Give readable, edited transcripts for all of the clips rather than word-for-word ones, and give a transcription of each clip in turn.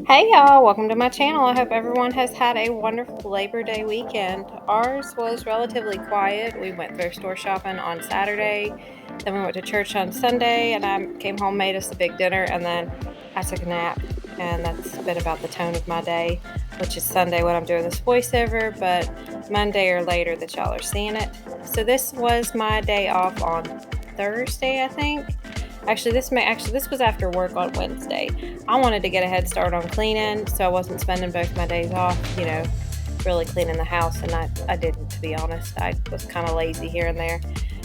Hey y'all, welcome to my channel. I hope everyone has had a wonderful Labor Day weekend. Ours was relatively quiet. We went thrift store shopping on Saturday, then we went to church on Sunday, and I came home, made us a big dinner, and then I took a nap. And that's been about the tone of my day, which is Sunday when I'm doing this voiceover, but Monday or later that y'all are seeing it. So this was my day off on Thursday, I think. This was after work on Wednesday. I wanted to get a head start on cleaning, so I wasn't spending both my days off, really cleaning the house, and I didn't, to be honest. I was kind of lazy here and there.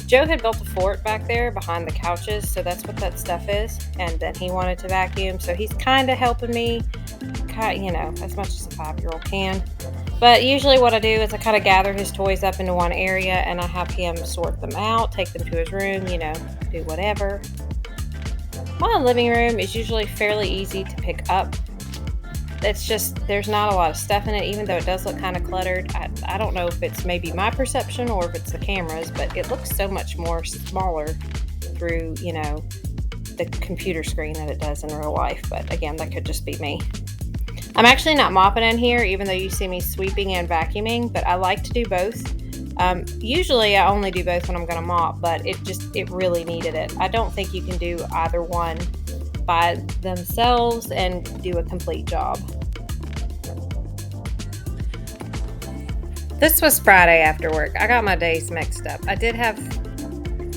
Joe had built a fort back there behind the couches, so that's what that stuff is, and then he wanted to vacuum, so he's kind of helping me, as much as a 5-year-old can. But usually what I do is I kind of gather his toys up into one area, and I have him sort them out, take them to his room, do whatever. My living room is usually fairly easy to pick up. It's just, there's not a lot of stuff in it, even though it does look kind of cluttered. I don't know if it's maybe my perception or if it's the cameras, but it looks so much more smaller through, the computer screen than it does in real life. But again, that could just be me. I'm actually not mopping in here, even though you see me sweeping and vacuuming, but I like to do both. Usually I only do both when I'm going to mop, but it really needed it. I don't think you can do either one by themselves and do a complete job. This was Friday after work. I got my days mixed up. I did have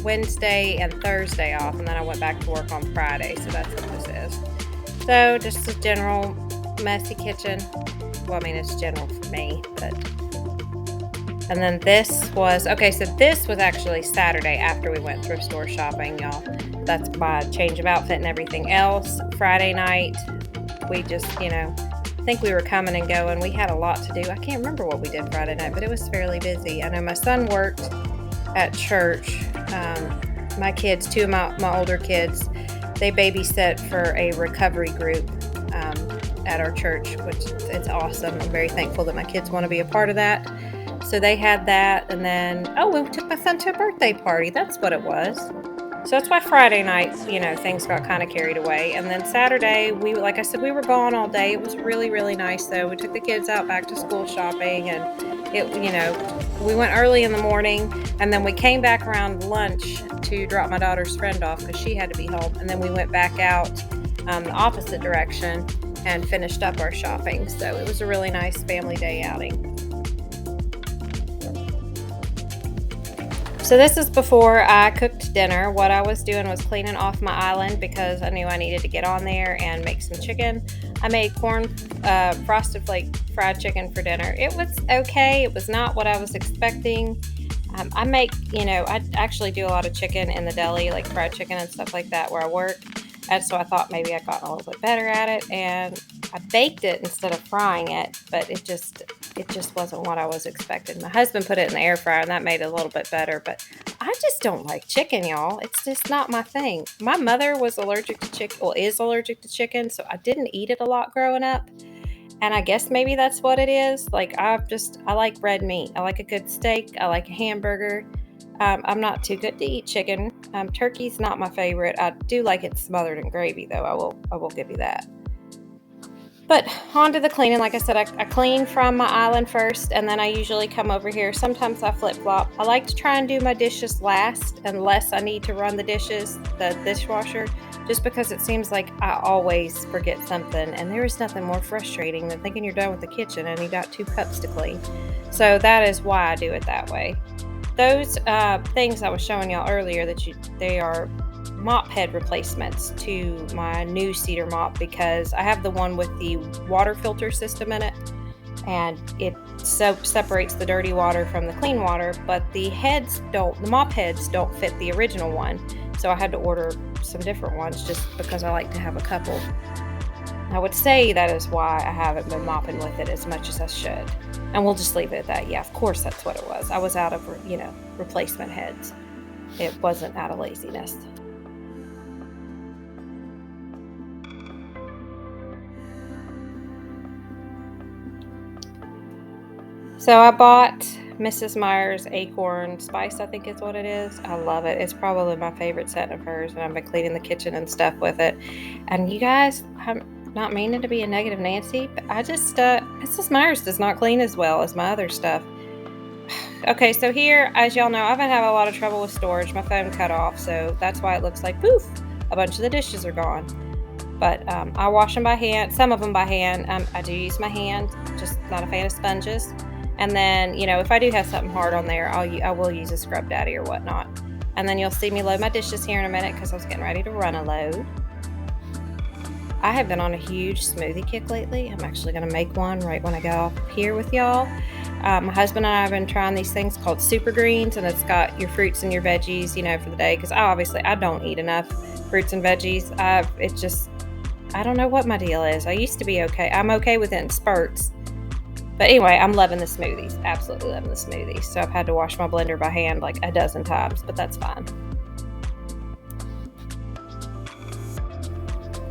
Wednesday and Thursday off, and then I went back to work on Friday, so that's what this is. So just a general messy kitchen. Well, I mean, it's general for me, but... And then this was actually Saturday after we went thrift store shopping, y'all. That's my change of outfit and everything else. Friday night, we just, I think we were coming and going. We had a lot to do. I can't remember what we did Friday night, but it was fairly busy. I know my son worked at church. My kids, two of my older kids, they babysit for a recovery group at our church, which it's awesome. I'm very thankful that my kids want to be a part of that. So they had that, and then, we took my son to a birthday party. That's what it was. So that's why Friday night, things got kind of carried away. And then Saturday, like I said, we were gone all day. It was really, really nice, though. We took the kids out back to school shopping, and we went early in the morning, and then we came back around lunch to drop my daughter's friend off because she had to be home. And then we went back out the opposite direction and finished up our shopping. So it was a really nice family day outing. So this is before I cooked dinner. What I was doing was cleaning off my island because I knew I needed to get on there and make some chicken. I made frosted flake fried chicken for dinner. It was okay. It was not what I was expecting. I actually do a lot of chicken in the deli, like fried chicken and stuff like that where I work. And so I thought maybe I'd gotten a little bit better at it, and I baked it instead of frying it, but it just wasn't what I was expecting. My husband put it in the air fryer, and that made it a little bit better, but I just don't like chicken, y'all. It's just not my thing. My mother was allergic to chicken, is allergic to chicken, so I didn't eat it a lot growing up, and I guess maybe that's what it is. Like, I like red meat. I like a good steak. I like a hamburger. I'm not too good to eat chicken. Turkey's not my favorite. I do like it smothered in gravy, though. I will give you that. But on to the cleaning. Like I said, I clean from my island first, and then I usually come over here. Sometimes I flip-flop. I like to try and do my dishes last unless I need to run the dishwasher, just because it seems like I always forget something, and there is nothing more frustrating than thinking you're done with the kitchen and you got 2 cups to clean. So that is why I do it that way. Those things I was showing y'all earlier, they are mop head replacements to my new cedar mop, because I have the one with the water filter system in it, and it separates the dirty water from the clean water, but the mop heads don't fit the original one, so I had to order some different ones just because I like to have a couple. I would say that is why I haven't been mopping with it as much as I should. And we'll just leave it at that. Yeah, of course that's what it was. I was out of, replacement heads. It wasn't out of laziness. So I bought Mrs. Meyer's Acorn Spice, I think is what it is. I love it. It's probably my favorite scent of hers, and I've been cleaning the kitchen and stuff with it. And you guys, not meaning to be a negative Nancy, but I just, Mrs. Myers does not clean as well as my other stuff. Okay, so here, as y'all know, I've been having a lot of trouble with storage. My phone cut off, so that's why it looks like, poof, a bunch of the dishes are gone. But I wash them by hand, some of them by hand. I do use my hand, just not a fan of sponges. And then, you know, if I do have something hard on there, I will use a scrub daddy or whatnot. And then you'll see me load my dishes here in a minute because I was getting ready to run a load. I have been on a huge smoothie kick lately. I'm actually going to make one right when I get off here with y'all. My husband and I have been trying these things called super greens, and it's got your fruits and your veggies, you know, for the day. Because I don't eat enough fruits and veggies. I don't know what my deal is. I used to be okay. I'm okay with it in spurts. But anyway, I'm loving the smoothies. Absolutely loving the smoothies. So I've had to wash my blender by hand like a dozen times, but that's fine.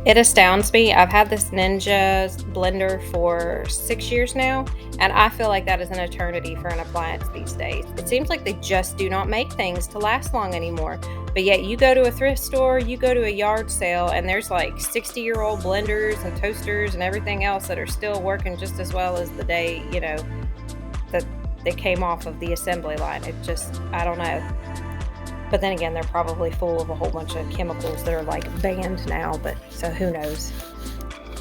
It astounds me. I've had this Ninja blender for 6 years now, and I feel like that is an eternity for an appliance these days. It seems like they just do not make things to last long anymore. But yet you go to a thrift store, you go to a yard sale, and there's like 60-year-old blenders and toasters and everything else that are still working just as well as the day, you know, that they came off of the assembly line. It just, I don't know. But then again, they're probably full of a whole bunch of chemicals that are like banned now, but so who knows.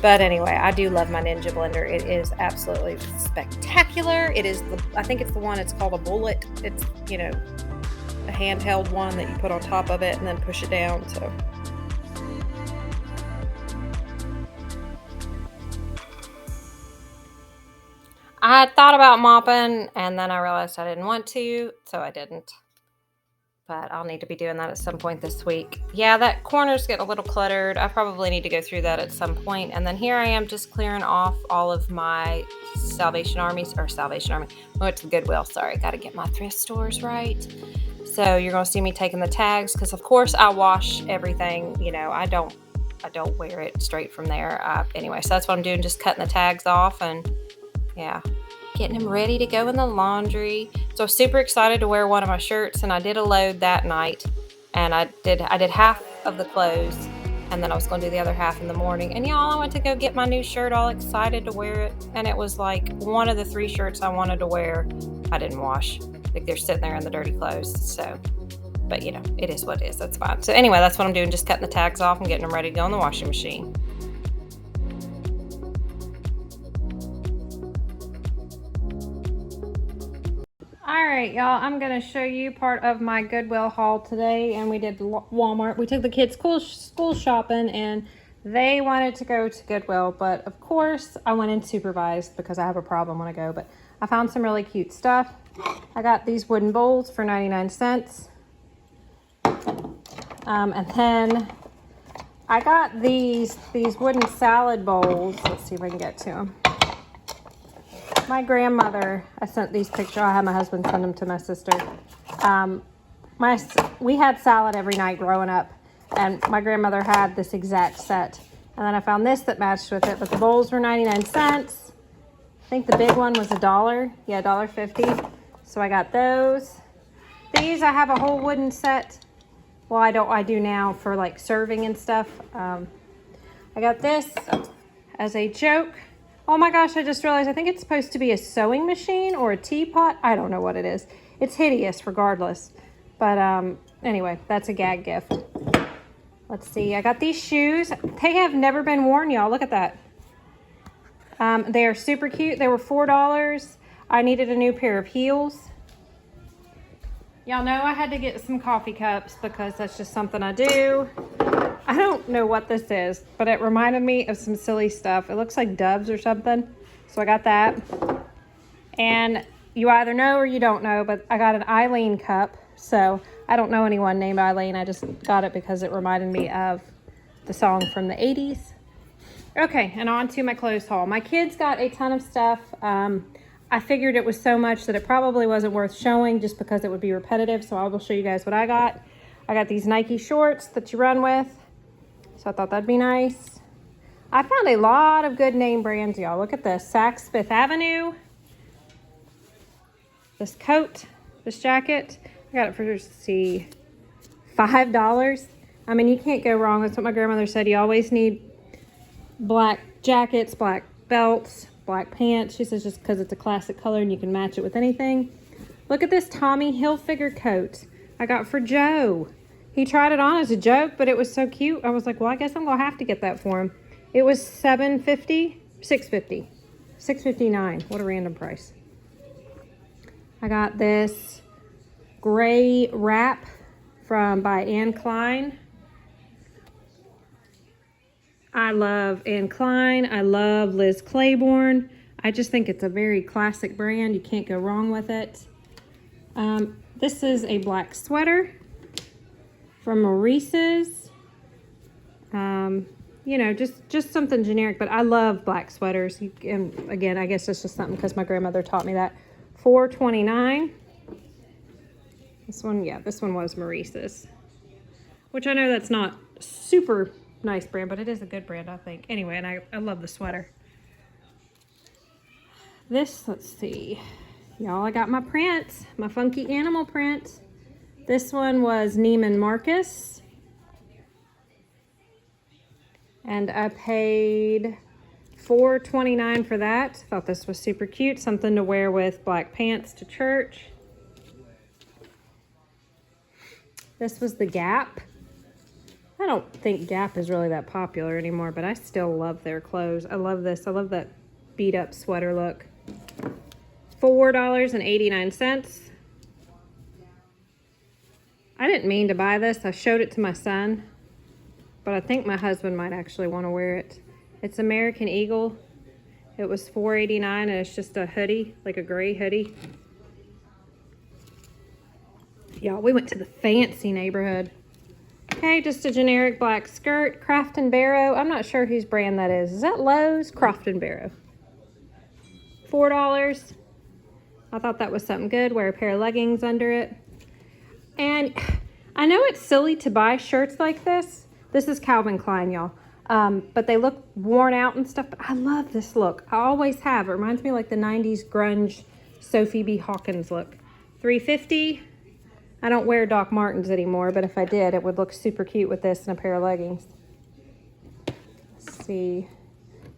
But anyway, I do love my Ninja blender. It is absolutely spectacular. It is, I think it's the one, it's called a bullet. It's, you know, a handheld one that you put on top of it and then push it down. So I had thought about mopping, and then I realized I didn't want to, so I didn't. But I'll need to be doing that at some point this week. Yeah, that corner's getting a little cluttered. I probably need to go through that at some point. And then here I am just clearing off all of my Salvation Army. I went to Goodwill, sorry. Got to get my thrift stores right. So you're going to see me taking the tags because, of course, I wash everything. You know, I don't wear it straight from there. Anyway, so that's what I'm doing, just cutting the tags off and, yeah, getting them ready to go in the laundry. So I was super excited to wear one of my shirts, and I did a load that night, and I did half of the clothes, and then I was going to do the other half in the morning. And y'all, I went to go get my new shirt, all excited to wear it, and it was like one of the 3 shirts I wanted to wear I didn't wash. Like they're sitting there in the dirty clothes. So, but you know, it is what it is. That's fine. So anyway, that's what I'm doing, just cutting the tags off and getting them ready to go in the washing machine. All right, y'all, I'm going to show you part of my Goodwill haul today, and we did Walmart. We took the kids school shopping, and they wanted to go to Goodwill, but of course I went in supervised because I have a problem when I go, but I found some really cute stuff. I got these wooden bowls for 99 cents. And then I got these wooden salad bowls. Let's see if I can get to them. My grandmother, I sent these pictures. I had my husband send them to my sister. We had salad every night growing up, and my grandmother had this exact set. And then I found this that matched with it, but the bowls were 99 cents. I think the big one was $1. Yeah, $1.50. So I got those. These, I have a whole wooden set. Well, I do now for like serving and stuff. I got this as a joke. Oh my gosh, I just realized I think it's supposed to be a sewing machine or a teapot. I don't know what it is. It's hideous regardless. But anyway, that's a gag gift. Let's see. I got these shoes. They have never been worn, y'all. Look at that. They are super cute. They were $4. I needed a new pair of heels. Y'all know I had to get some coffee cups because that's just something I do. I don't know what this is, but it reminded me of some silly stuff. It looks like doves or something. So I got that. And you either know or you don't know, but I got an Eileen cup. So I don't know anyone named Eileen. I just got it because it reminded me of the song from the 80s. Okay, and on to my clothes haul. My kids got a ton of stuff. I figured it was so much that it probably wasn't worth showing just because it would be repetitive. So I will show you guys what I got. I got these Nike shorts that you run with. So I thought that'd be nice. I found a lot of good name brands, y'all. Look at this. Saks Fifth Avenue. This coat, this jacket. I got it for, let's see, $5. I mean, you can't go wrong. That's what my grandmother said. You always need black jackets, black belts, black pants. She says just because it's a classic color and you can match it with anything. Look at this Tommy Hilfiger coat I got for Joe. He tried it on as a joke, but it was so cute. I was like, well, I guess I'm going to have to get that for him. It was $7.50, $6.50, $6.59. What a random price. I got this gray wrap by Anne Klein. I love Anne Klein. I love Liz Claiborne. I just think it's a very classic brand. You can't go wrong with it. This is a black sweater from Maurice's. You know, just something generic, but I love black sweaters. And again, I guess it's just something because my grandmother taught me that. $4.29. This one, yeah, this one was Maurice's, which I know that's not super nice brand, but it is a good brand, I think. Anyway, and I love the sweater. This, let's see. Y'all, I got my print, my funky animal print. This one was Neiman Marcus. And I paid $4.29 for that. Thought this was super cute. Something to wear with black pants to church. This was the Gap. I don't think Gap is really that popular anymore, but I still love their clothes. I love this. I love that beat up sweater look. $4.89. I didn't mean to buy this. I showed it to my son, but I think my husband might actually want to wear it. It's American Eagle. It was $4.89 and it's just a hoodie, like a gray hoodie. Y'all, we went to the fancy neighborhood. Okay, just a generic black skirt, Craft & Barrow. I'm not sure whose brand that is. Is that Lowe's? Craft & Barrow. $4. I thought that was something good. Wear a pair of leggings under it. And I know it's silly to buy shirts like this. This is Calvin Klein, y'all. But they look worn out and stuff. But I love this look. I always have. It reminds me like the 90s grunge Sophie B. Hawkins look. $3.50. I don't wear Doc Martens anymore, but if I did, it would look super cute with this and a pair of leggings. Let's see.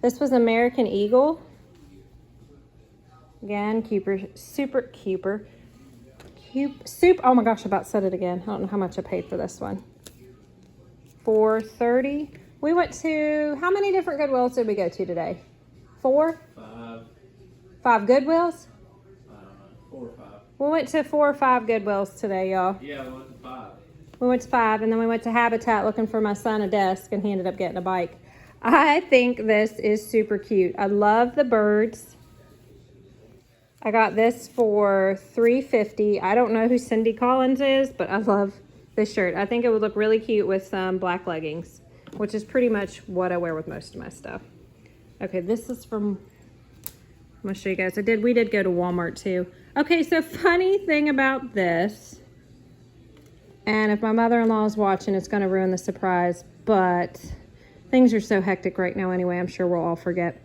This was American Eagle. Again, super Cooper. Oh my gosh, I about said it again. I don't know how much I paid for this one. $4.30. We went to, how many different Goodwills did we go to today? 4? 5. 5 Goodwills? 4 or 5. We went to 4 or 5 Goodwills today, y'all. Yeah, we went to 5. We went to 5, and then we went to Habitat looking for my son a desk, and he ended up getting a bike. I think this is super cute. I love the birds. I got this for $3.50. I don't know who Cindy Collins is, but I love this shirt. I think it would look really cute with some black leggings, which is pretty much what I wear with most of my stuff. Okay, this is from, I'm gonna show you guys. We did go to Walmart too. Okay, so funny thing about this, and if my mother-in-law is watching, it's gonna ruin the surprise, but things are so hectic right now anyway, I'm sure we'll all forget.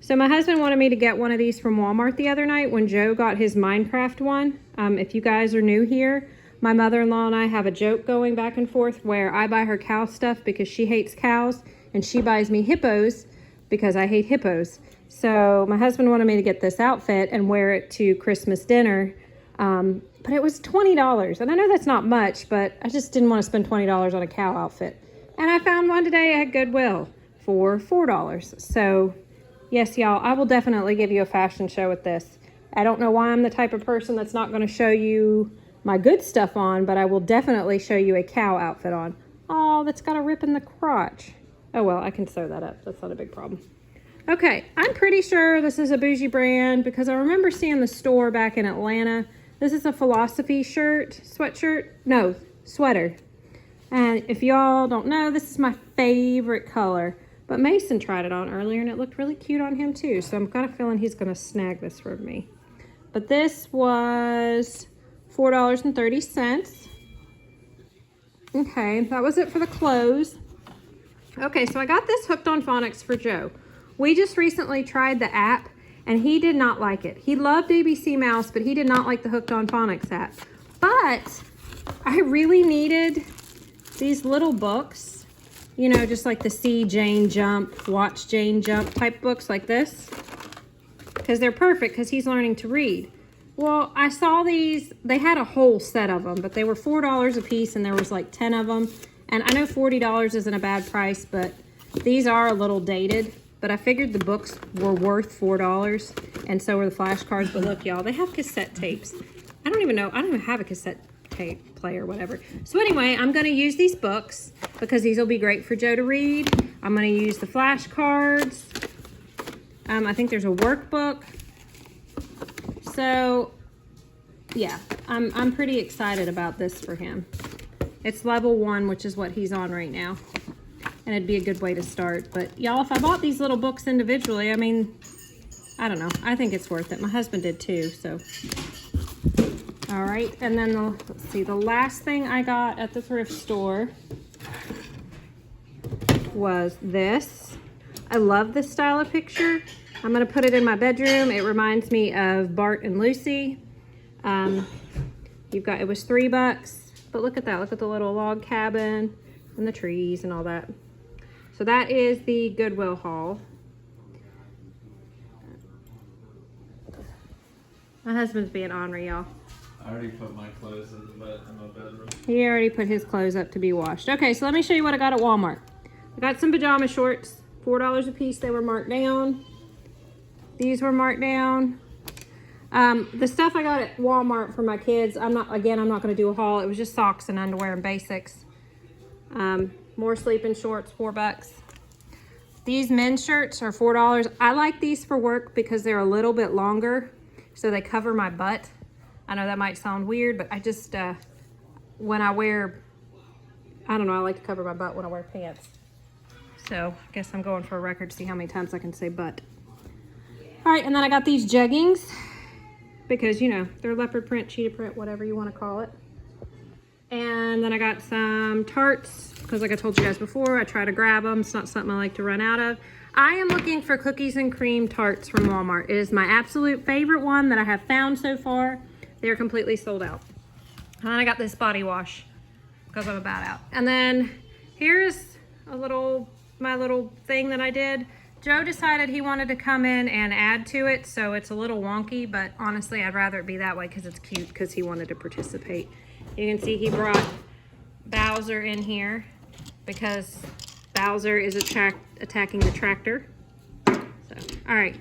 So my husband wanted me to get one of these from Walmart the other night when Joe got his Minecraft one. If you guys are new here, my mother-in-law and I have a joke going back and forth where I buy her cow stuff because she hates cows, and she buys me hippos because I hate hippos. So my husband wanted me to get this outfit and wear it to Christmas dinner, but it was $20. And I know that's not much, but I just didn't want to spend $20 on a cow outfit. And I found one today at Goodwill for $4. So yes, y'all, I will definitely give you a fashion show with this. I don't know why I'm the type of person that's not going to show you my good stuff on, but I will definitely show you a cow outfit on. Oh, that's got a rip in the crotch. Oh, well, I can sew that up. That's not a big problem. Okay, I'm pretty sure this is a bougie brand because I remember seeing the store back in Atlanta. This is a Philosophy sweater. And if y'all don't know, this is my favorite color. But Mason tried it on earlier and it looked really cute on him too. So I'm kind of feeling he's going to snag this from me. But this was $4.30. Okay, that was it for the clothes. Okay, so I got this hooked on phonics for Joe. We just recently tried the app and he did not like it. He loved ABC Mouse, but he did not like the hooked on phonics app. But I really needed these little books you know, just like the See Jane Jump, Watch Jane Jump type books like this. Because they're perfect because he's learning to read. Well, I saw these, they had a whole set of them, but they were $4 a piece and there was like 10 of them. And I know $40 isn't a bad price, but these are a little dated. But I figured the books were worth $4 and so were the flashcards. But look, y'all, they have cassette tapes. I don't even have a cassette tape player, whatever. So anyway, I'm gonna use these books because these will be great for Joe to read. I'm gonna use the flashcards. I think there's a workbook. So yeah, I'm pretty excited about this for him. It's level 1, which is what he's on right now. And it'd be a good way to start. But y'all, if I bought these little books individually, I mean, I don't know. I think it's worth it. My husband did too, so. All right, and then let's see, the last thing I got at the thrift store was this. I love this style of picture. I'm gonna put it in my bedroom. It reminds me of Bart and Lucy. It was $3, but look at that. Look at the little log cabin and the trees and all that. So that is the Goodwill haul. My husband's being ornery, y'all. I already put my clothes in my bedroom. He already put his clothes up to be washed. Okay, so let me show you what I got at Walmart. I got some pajama shorts, $4 a piece. They were marked down. These were marked down. The stuff I got at Walmart for my kids, I'm not going to do a haul. It was just socks and underwear and basics. More sleeping shorts, $4. These men's shirts are $4. I like these for work because they're a little bit longer, so they cover my butt. I know that might sound weird, but I just, when I wear, I don't know, I like to cover my butt when I wear pants. So I guess I'm going for a record to see how many times I can say butt. All right, and then I got these jeggings because, you know, they're leopard print, cheetah print, whatever you want to call it. And then I got some tarts because, like I told you guys before, I try to grab them. It's not something I like to run out of. I am looking for cookies and cream tarts from Walmart. It is my absolute favorite one that I have found so far. They're completely sold out. And then I got this body wash because I'm about out. And then here's my little thing that I did. Joe decided he wanted to come in and add to it, so it's a little wonky, but honestly, I'd rather it be that way because it's cute because he wanted to participate. You can see he brought Bowser in here because Bowser is attacking the tractor. So, all right.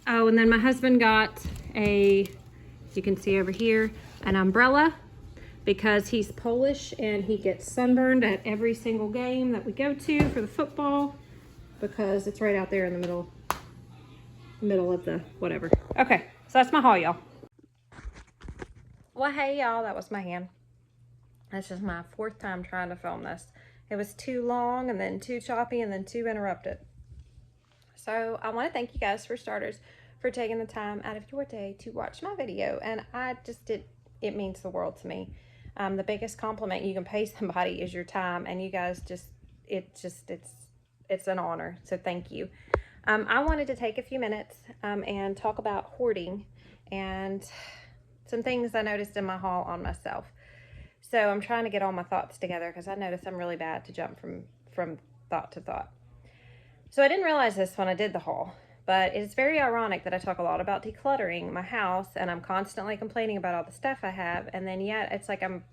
Oh, and then my husband got you can see over here, an umbrella because he's Polish and he gets sunburned at every single game that we go to for the football because it's right out there in the middle of the whatever. Okay, so that's my haul, y'all. Well, hey, y'all, that was my hand. This is my 4th time trying to film this. It was too long and then too choppy and then too interrupted. So I want to thank you guys, for starters, for taking the time out of your day to watch my video. And it means the world to me. The biggest compliment you can pay somebody is your time, and you guys it's an honor. So thank you. I wanted to take a few minutes and talk about hoarding and some things I noticed in my haul on myself. So I'm trying to get all my thoughts together because I noticed I'm really bad to jump from thought to thought. So I didn't realize this when I did the haul, but it's very ironic that I talk a lot about decluttering my house and I'm constantly complaining about all the stuff I have, and then yet it's like I'm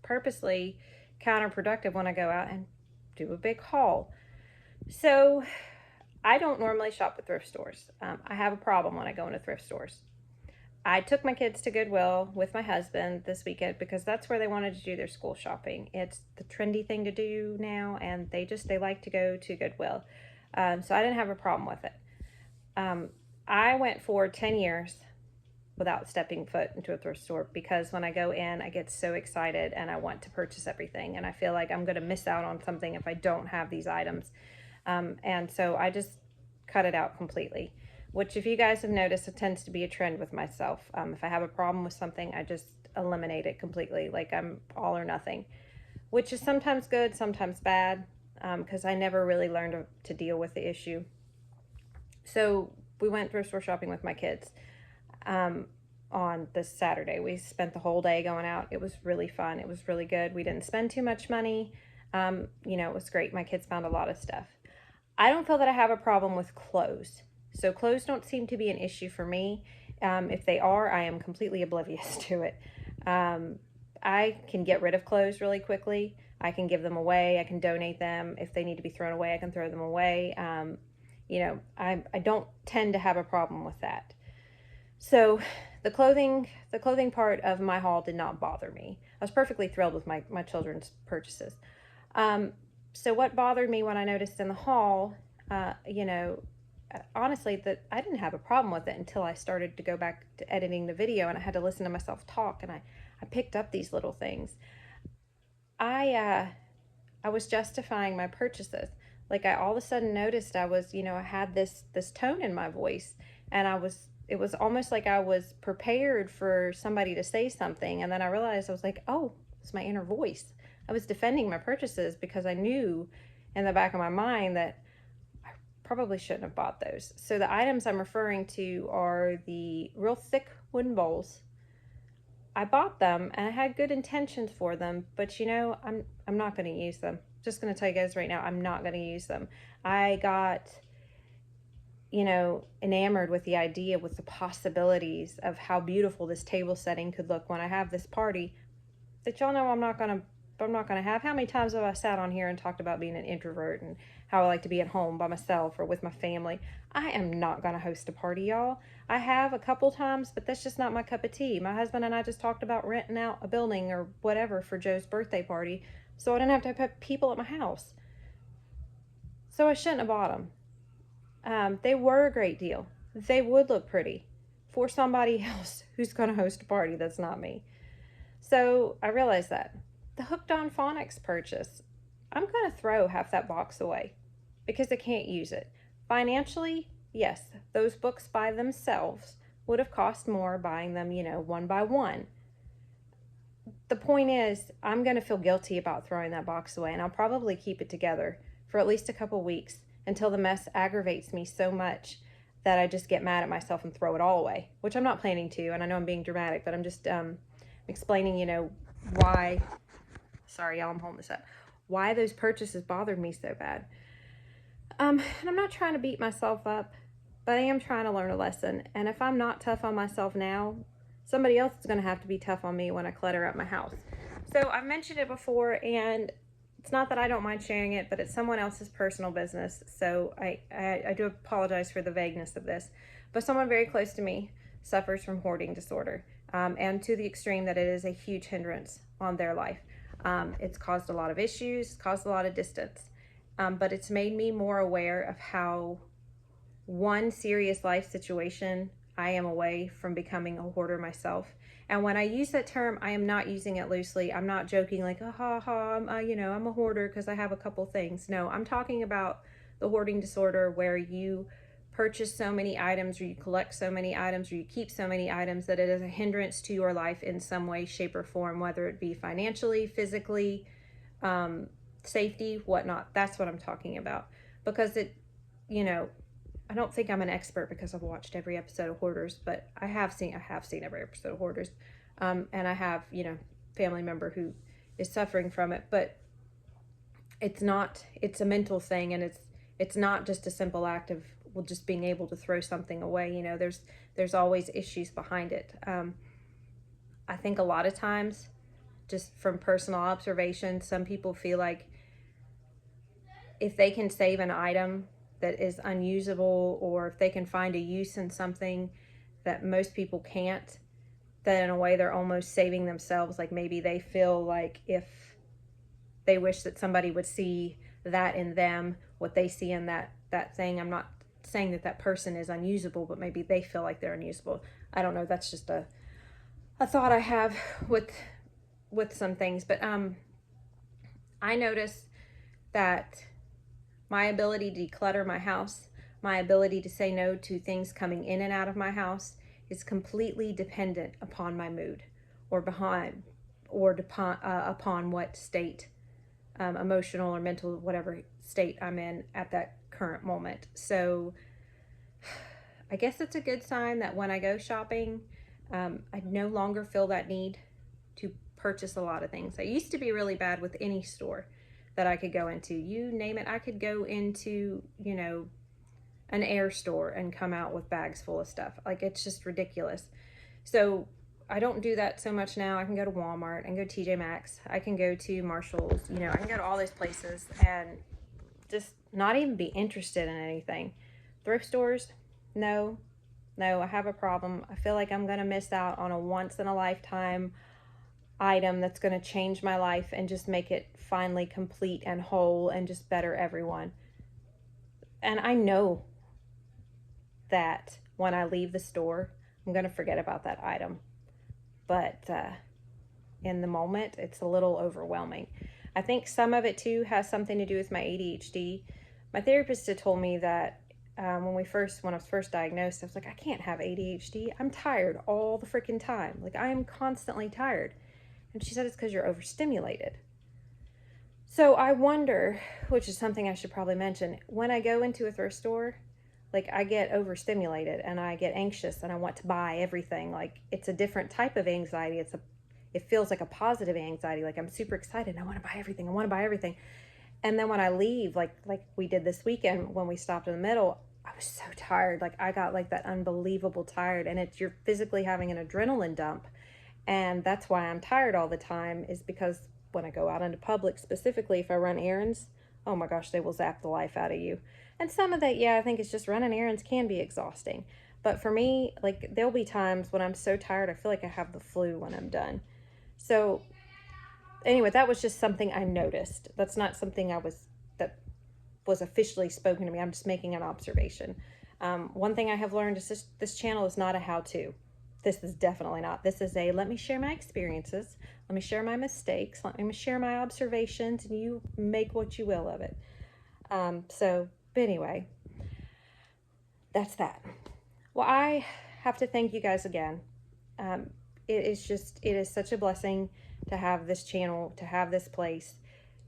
purposely counterproductive when I go out and do a big haul. So I don't normally shop at thrift stores. I have a problem when I go into thrift stores. I took my kids to Goodwill with my husband this weekend because that's where they wanted to do their school shopping. It's the trendy thing to do now, and they like to go to Goodwill. So I didn't have a problem with it. I went for 10 years without stepping foot into a thrift store because when I go in, I get so excited and I want to purchase everything, and I feel like I'm going to miss out on something if I don't have these items. And so I just cut it out completely, which, if you guys have noticed, it tends to be a trend with myself. If I have a problem with something, I just eliminate it completely. Like I'm all or nothing, which is sometimes good, sometimes bad, because I never really learned to deal with the issue. So we went thrift store shopping with my kids on this Saturday. We spent the whole day going out. It was really fun. It was really good. We didn't spend too much money. It was great. My kids found a lot of stuff. I don't feel that I have a problem with clothes. So clothes don't seem to be an issue for me. If they are, I am completely oblivious to it. I can get rid of clothes really quickly. I can give them away. I can donate them. If they need to be thrown away, I can throw them away. I don't tend to have a problem with that. So the clothing part of my haul did not bother me. I was perfectly thrilled with my children's purchases. So what bothered me when I noticed in the haul, honestly, that I didn't have a problem with it until I started to go back to editing the video and I had to listen to myself talk, and I picked up these little things. I was justifying my purchases. Like, I all of a sudden noticed I was, I had this tone in my voice, and it was almost like I was prepared for somebody to say something, and then I realized I was like, oh, it's my inner voice. I was defending my purchases because I knew in the back of my mind that I probably shouldn't have bought those. So the items I'm referring to are the real thick wooden bowls. I bought them and I had good intentions for them, but I'm not going to use them. Just going to tell you guys right now, I'm not going to use them. I got enamored with the idea, with the possibilities of how beautiful this table setting could look when I have this party that y'all know I'm not going to have. How many times have I sat on here and talked about being an introvert and how I like to be at home by myself or with my family? I am not going to host a party, y'all. I have a couple times, but that's just not my cup of tea. My husband and I just talked about renting out a building or whatever for Joe's birthday party, so I didn't have to have people at my house. So I shouldn't have bought them. They were a great deal. They would look pretty for somebody else who's going to host a party that's not me. So I realized that. The Hooked on Phonics purchase, I'm going to throw half that box away because I can't use it. Financially, yes, those books by themselves would have cost more buying them, one by one. The point is, I'm going to feel guilty about throwing that box away, and I'll probably keep it together for at least a couple weeks until the mess aggravates me so much that I just get mad at myself and throw it all away, which I'm not planning to, and I know I'm being dramatic, but I'm just explaining, why... Sorry, y'all, I'm holding this up. Why those purchases bothered me so bad. And I'm not trying to beat myself up, but I am trying to learn a lesson. And if I'm not tough on myself now, somebody else is going to have to be tough on me when I clutter up my house. So I've mentioned it before, and it's not that I don't mind sharing it, but it's someone else's personal business. So I do apologize for the vagueness of this. But someone very close to me suffers from hoarding disorder, and to the extreme that it is a huge hindrance on their life. It's caused a lot of issues, caused a lot of distance, but it's made me more aware of how one serious life situation I am away from becoming a hoarder myself. And when I use that term, I am not using it loosely. I'm not joking like, oh, ha, ha, I'm a hoarder because I have a couple things. No, I'm talking about the hoarding disorder where you purchase so many items, or you collect so many items, or you keep so many items that it is a hindrance to your life in some way, shape, or form, whether it be financially, physically, safety, whatnot. That's what I'm talking about. Because I don't think I'm an expert because I've watched every episode of Hoarders, but I have seen every episode of Hoarders, and I have family member who is suffering from it. But it's a mental thing, and it's not just a simple act of just being able to throw something away. There's always issues behind it. I think a lot of times, just from personal observation, some people feel like if they can save an item that is unusable, or if they can find a use in something that most people can't, that in a way they're almost saving themselves. Like maybe they feel like if they wish that somebody would see that in them, what they see in that thing. I'm not saying that person is unusable, but maybe they feel like they're unusable. I don't know. That's just a thought I have with some things. But I notice that my ability to declutter my house, my ability to say no to things coming in and out of my house, is completely dependent upon my mood, or upon what state, emotional or mental, whatever state I'm in at that current moment. So I guess it's a good sign that when I go shopping, I no longer feel that need to purchase a lot of things. I used to be really bad with any store. that I could go into. You name it, I could go into, you know, an air store and come out with bags full of stuff. Like, it's just ridiculous. So I don't do that so much now. I can go to Walmart and go TJ Maxx. I can go to Marshall's, you know, I can go to all these places and just not even be interested in anything. Thrift stores, no, I have a problem. I feel like I'm going to miss out on a once in a lifetime item that's going to change my life and just make it finally complete and whole and just better everyone. And I know that when I leave the store, I'm going to forget about that item. But in the moment, it's a little overwhelming. I think some of it too has something to do with my ADHD. My therapist had told me that when I was first diagnosed, I was like, I can't have ADHD. I'm tired all the freaking time. Like, I am constantly tired. And she said it's because you're overstimulated. So I wonder, which is something I should probably mention, when I go into a thrift store, like, I get overstimulated and I get anxious and I want to buy everything. Like, it's a different type of anxiety. It feels like a positive anxiety. Like, I'm super excited and I want to buy everything. I want to buy everything. And then when I leave, like we did this weekend when we stopped in the middle, I was so tired. Like, I got like that unbelievable tired, and you're physically having an adrenaline dump. And that's why I'm tired all the time, is because when I go out into public, specifically if I run errands, oh my gosh, they will zap the life out of you. And some of that, yeah, I think it's just running errands can be exhausting. But for me, like, there'll be times when I'm so tired, I feel like I have the flu when I'm done. So anyway, that was just something I noticed. That's not something that was officially spoken to me. I'm just making an observation. One thing I have learned is this channel is not a how-to. This is definitely not. This is a let me share my experiences. Let me share my mistakes. Let me share my observations, and you make what you will of it. But anyway, that's that. Well, I have to thank you guys again. It is such a blessing to have this channel, to have this place,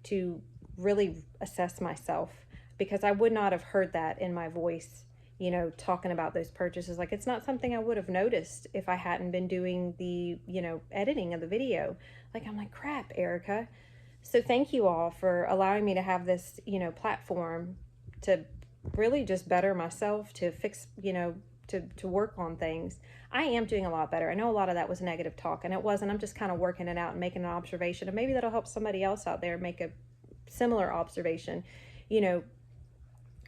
to really assess myself, because I would not have heard that in my voice, you know, talking about those purchases. Like, it's not something I would have noticed if I hadn't been doing the, you know, editing of the video. Like, I'm like, crap, Erica. So thank you all for allowing me to have this, you know, platform to really just better myself, to fix, you know, to work on things. I am doing a lot better. I know a lot of that was negative talk, and it wasn't. I'm just kind of working it out and making an observation, and maybe that'll help somebody else out there make a similar observation, you know.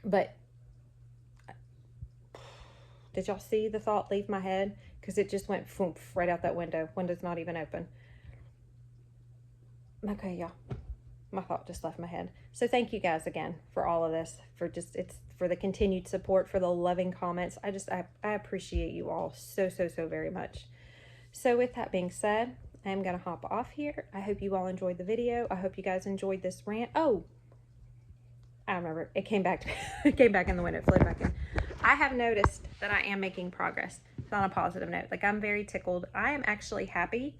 But did y'all see the thought leave my head? Because it just went right out that window. Window's not even open. Okay, y'all. My thought just left my head. So thank you guys again for all of this, for the continued support, for the loving comments. I appreciate you all so very much. So with that being said, I'm going to hop off here. I hope you all enjoyed the video. I hope you guys enjoyed this rant. Oh, I remember. It came back in the window. It flowed back in. I have noticed that I am making progress. It's on a positive note. Like, I'm very tickled. I am actually happy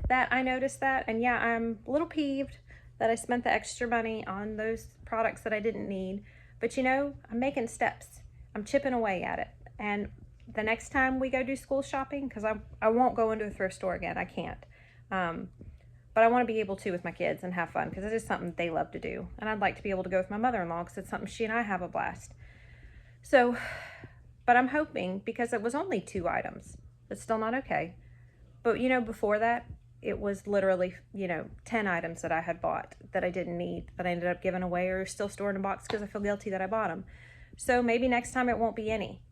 that I noticed that. And yeah, I'm a little peeved that I spent the extra money on those products that I didn't need. But, you know, I'm making steps. I'm chipping away at it. And the next time we go do school shopping, because I won't go into a thrift store again. I can't. But I want to be able to with my kids and have fun, because it is something they love to do. And I'd like to be able to go with my mother-in-law, because it's something she and I have a blast. So, but I'm hoping, because it was only 2 items, it's still not okay. But, you know, before that, it was literally, you know, 10 items that I had bought that I didn't need, that I ended up giving away or still stored in a box because I feel guilty that I bought them. So maybe next time it won't be any,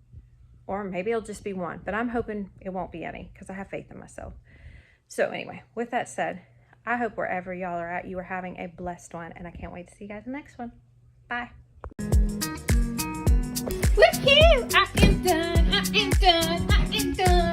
or maybe it'll just be 1, but I'm hoping it won't be any, because I have faith in myself. So anyway, with that said, I hope wherever y'all are at, you are having a blessed one, and I can't wait to see you guys in the next one. Bye. Woohoo! I am done. I am done. I am done.